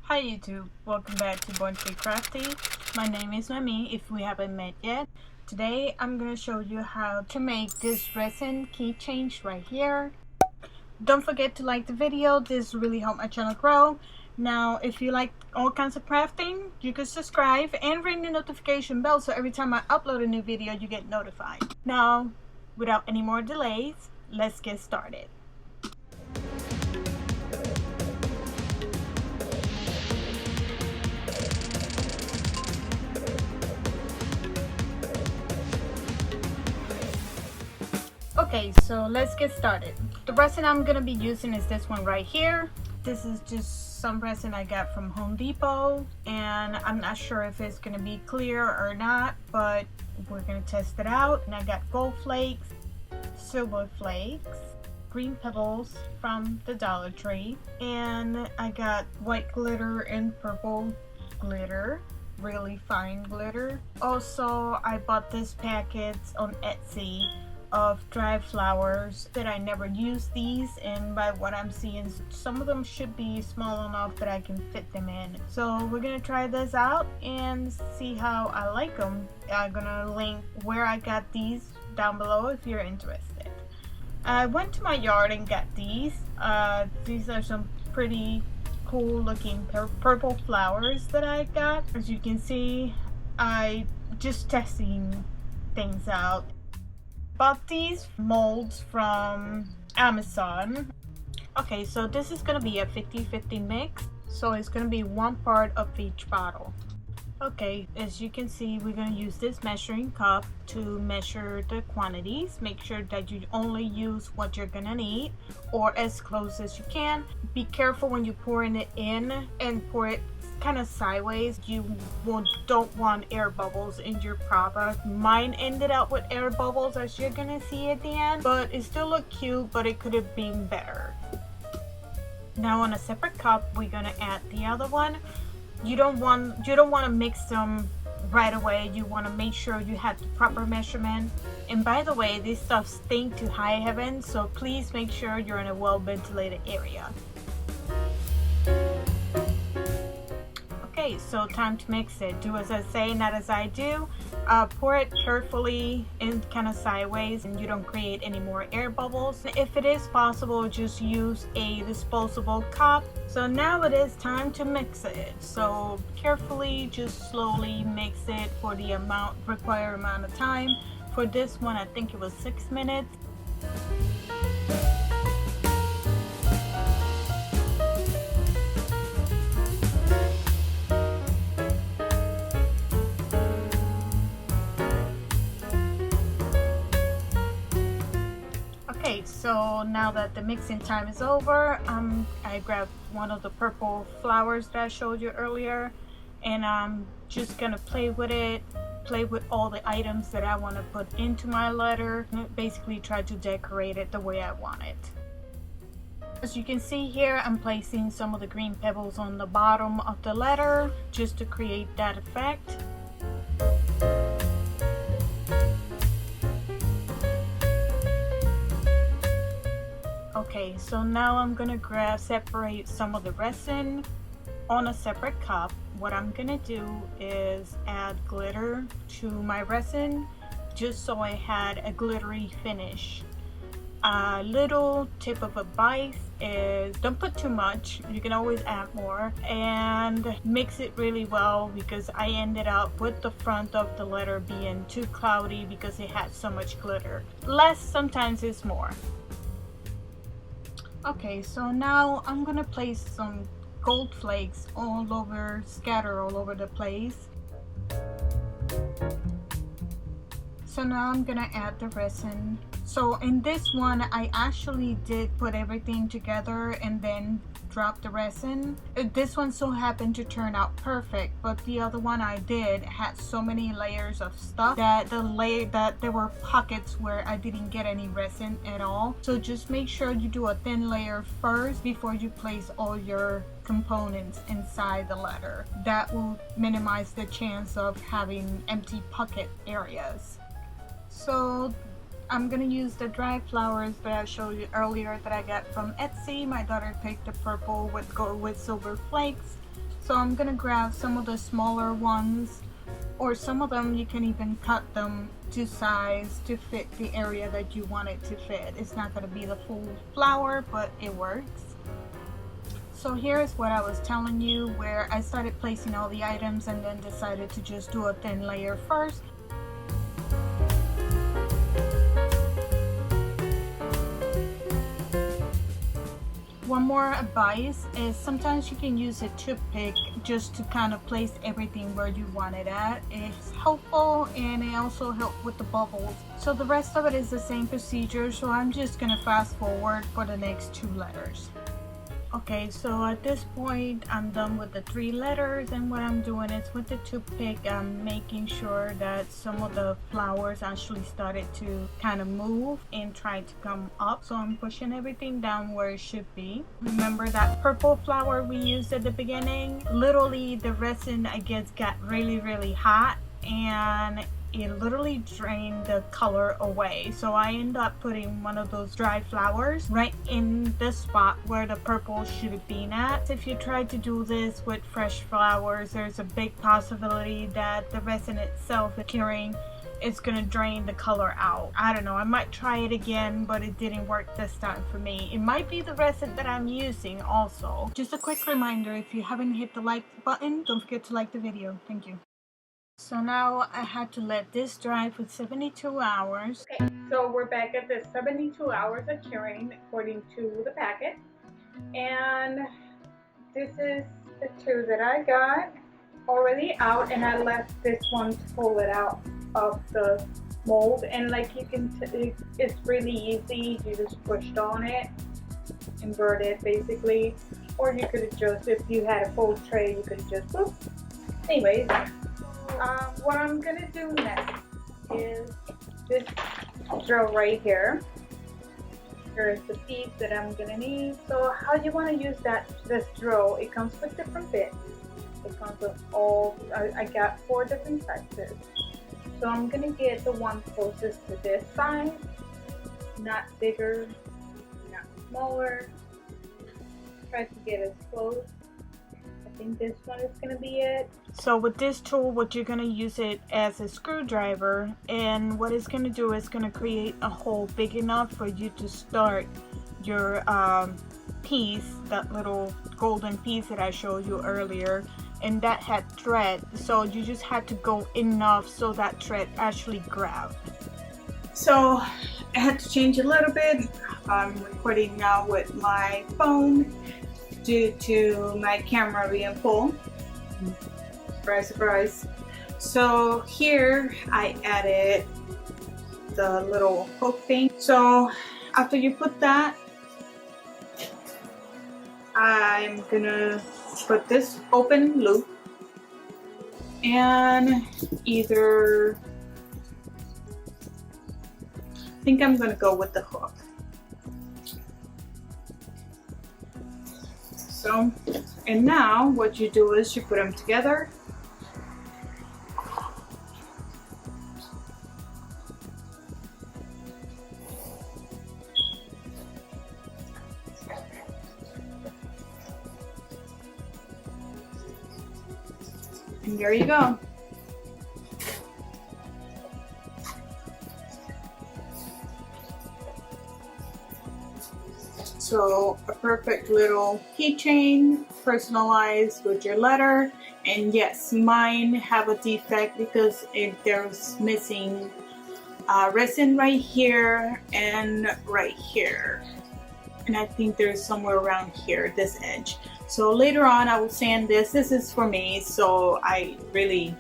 Hi YouTube, welcome back to Born to be Crafty. My name is Mami if we haven't met yet. Today I'm going to show you how to make this resin keychain right here. Don't forget to like the video, this really helps my channel grow. Now if you like all kinds of crafting, you can subscribe and ring the notification bell so every time I upload a new video you get notified. Now without any more delays, let's get started. Okay, so let's get started. The resin I'm gonna be using is this one right here. This is just some resin I got from Home Depot, and I'm not sure if it's gonna be clear or not, but we're gonna test it out. And I got gold flakes, silver flakes, green pebbles from the Dollar Tree, and I got white glitter and purple glitter, really fine glitter. Also, I bought this packet on Etsy of dry flowers that I never used these, and by what I'm seeing some of them should be small enough that I can fit them in. So we're gonna try this out and see how I like them. I'm gonna link where I got these down below if you're interested. I went to my yard and got these. These are some pretty cool looking purple flowers that I got. As you can see, I just testing things out. Bought these molds from Amazon. Okay, so this is gonna be a 50-50 mix, so it's gonna be 1 part of each bottle. Okay, as you can see, we're gonna use this measuring cup to measure the quantities. Make sure that you only use what you're gonna need, or as close as you can. Be careful when you're pouring it in and pour it kind of sideways. You don't want air bubbles in your product. Mine ended up with air bubbles, as you're gonna see at the end, but it still looked cute, but it could have been better. Now on a separate cup we're gonna add the other one. You don't want to mix them right away. You want to make sure you have the proper measurement. And by the way, this stuff stinks to high heaven, so please make sure you're in a well ventilated area. Okay, so time to mix it. Do as I say, not as I do. Pour it carefully and kind of sideways, and you don't create any more air bubbles. If it is possible, just use a disposable cup. So now it is time to mix it. So carefully, just slowly mix it for the required amount of time. For this one, I think it was 6 minutes. Okay, so now that the mixing time is over, I grabbed one of the purple flowers that I showed you earlier, and I'm just gonna play with it, play with all the items that I want to put into my letter, and basically try to decorate it the way I want it. As you can see here, I'm placing some of the green pebbles on the bottom of the letter just to create that effect. Okay, so now I'm gonna separate some of the resin on a separate cup. What I'm gonna do is add glitter to my resin just so I had a glittery finish. A little tip of advice is don't put too much. You can always add more, and mix it really well, because I ended up with the front of the letter being too cloudy because it had so much glitter. Less sometimes is more. Okay, so now I'm gonna place some gold flakes all over, scatter all over the place. So now I'm gonna add the resin. So in this one, I actually did put everything together and then drop the resin. This one so happened to turn out perfect, but the other one I did had so many layers of stuff that there were pockets where I didn't get any resin at all. So just make sure you do a thin layer first before you place all your components inside the letter. That will minimize the chance of having empty pocket areas. So I'm gonna use the dry flowers that I showed you earlier that I got from Etsy. My daughter picked the purple with silver flakes. So I'm gonna grab some of the smaller ones, or some of them you can even cut them to size to fit the area that you want it to fit. It's not gonna be the full flower, but it works. So here's what I was telling you, where I started placing all the items and then decided to just do a thin layer first. One more advice is sometimes you can use a toothpick just to kind of place everything where you want it at. It's helpful and it also helps with the bubbles. So the rest of it is the same procedure, so I'm just gonna fast forward for the next 2 letters. Okay, so at this point I'm done with the 3 letters, and what I'm doing is with the toothpick I'm making sure that some of the flowers actually started to kind of move and try to come up. So I'm pushing everything down where it should be. Remember that purple flower we used at the beginning? Literally the resin, I guess, got really hot and it literally drained the color away. So I ended up putting one of those dry flowers right in the spot where the purple should have been at. If you try to do this with fresh flowers, there's a big possibility that the resin itself is curing. It's gonna drain the color out. I don't know, I might try it again, but it didn't work this time for me. It might be the resin that I'm using also. Just a quick reminder, if you haven't hit the like button, don't forget to like the video. Thank you. So now I had to let this dry for 72 hours. Okay, so we're back at the 72 hours of curing according to the packet. And this is the 2 that I got already out, and I left this one to pull it out of the mold. And like you can see, it's really easy. You just pushed on it, invert it basically. Or you could have just, if you had a full tray, you could have just, boop. Anyways. What I'm gonna do next is this drill right here. Here's the piece that I'm gonna need. So how you want to use this drill? It comes with different bits. It comes with all. I got 4 different sizes. So I'm gonna get the one closest to this size, not bigger, not smaller. Try to get as close. I think this one is going to be it. So with this tool, what you're going to use it as a screwdriver, and what it's going to do is going to create a hole big enough for you to start your piece, that little golden piece that I showed you earlier, and that had thread, so you just had to go enough so that thread actually grabbed. So I had to change a little bit. I'm recording now with my phone due to my camera being full. Surprise, surprise. So here I added the little hook thing. So after you put that, I'm gonna put this open loop and either, I think I'm gonna go with the hook. So, and now what you do is you put them together. And there you go. So a perfect little keychain, personalized with your letter. And yes, mine have a defect because there's missing resin right here and right here. And I think there's somewhere around here, this edge. So later on I will sand this. This is for me, so I really,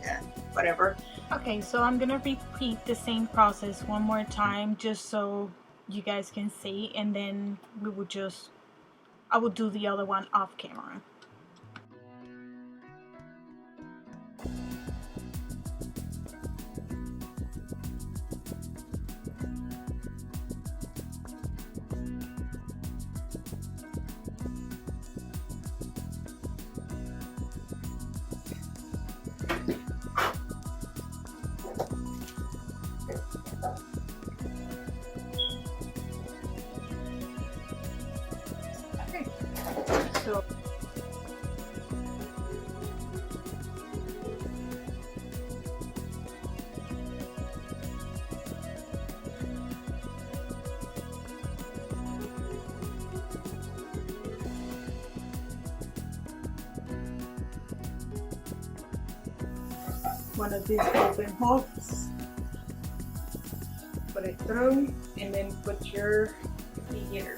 yeah, whatever. Okay, so I'm gonna repeat the same process one more time just so you guys can see, and then I will do the other one off camera. one of these open hooks, put it through, and then put your heater.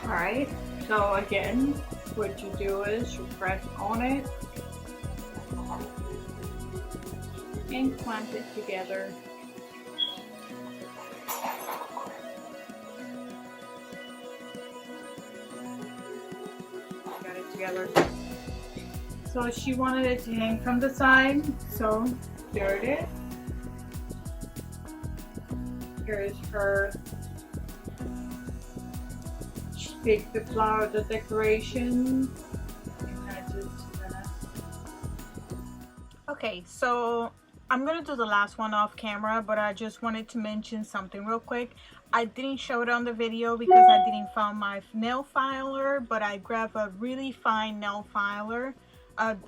Alright, so again, what you do is you press on it and clamp it together. Got it together. So she wanted it to hang from the side, so here it is. Here's her pick the flower, the decoration. Okay, so I'm gonna do the last one off camera, but I just wanted to mention something real quick. I didn't show it on the video because I didn't find my nail filer, but I grabbed a really fine nail filer.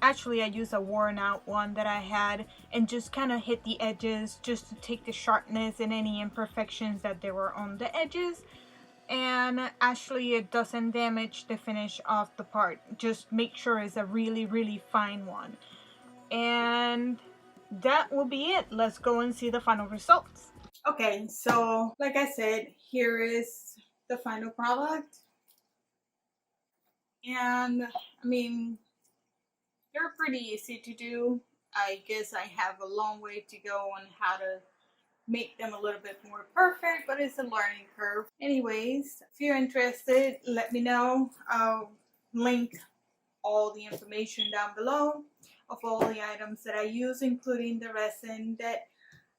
Actually, I used a worn out one that I had and just kind of hit the edges just to take the sharpness and any imperfections that there were on the edges. And actually it doesn't damage the finish of the part. Just make sure it's a really fine one. And that will be it. Let's go and see the final results. Okay, so like I said, here is the final product. And I mean, they're pretty easy to do. I guess I have a long way to go on how to make them a little bit more perfect, but it's a learning curve. Anyways, if you're interested, let me know. I'll link all the information down below of all the items that I use, including the resin that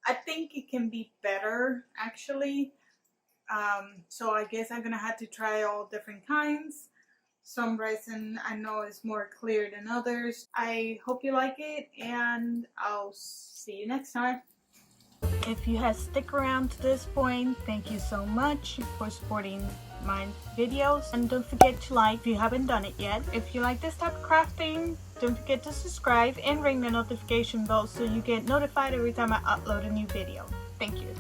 I think it can be better actually. So I guess I'm gonna have to try all different kinds. Some resin I know is more clear than others. I hope you like it, and I'll see you next time. If you have stick around to this point, thank you so much for supporting my videos, and don't forget to like if you haven't done it yet. If you like this type of crafting, don't forget to subscribe and ring the notification bell so you get notified every time I upload a new video. Thank you.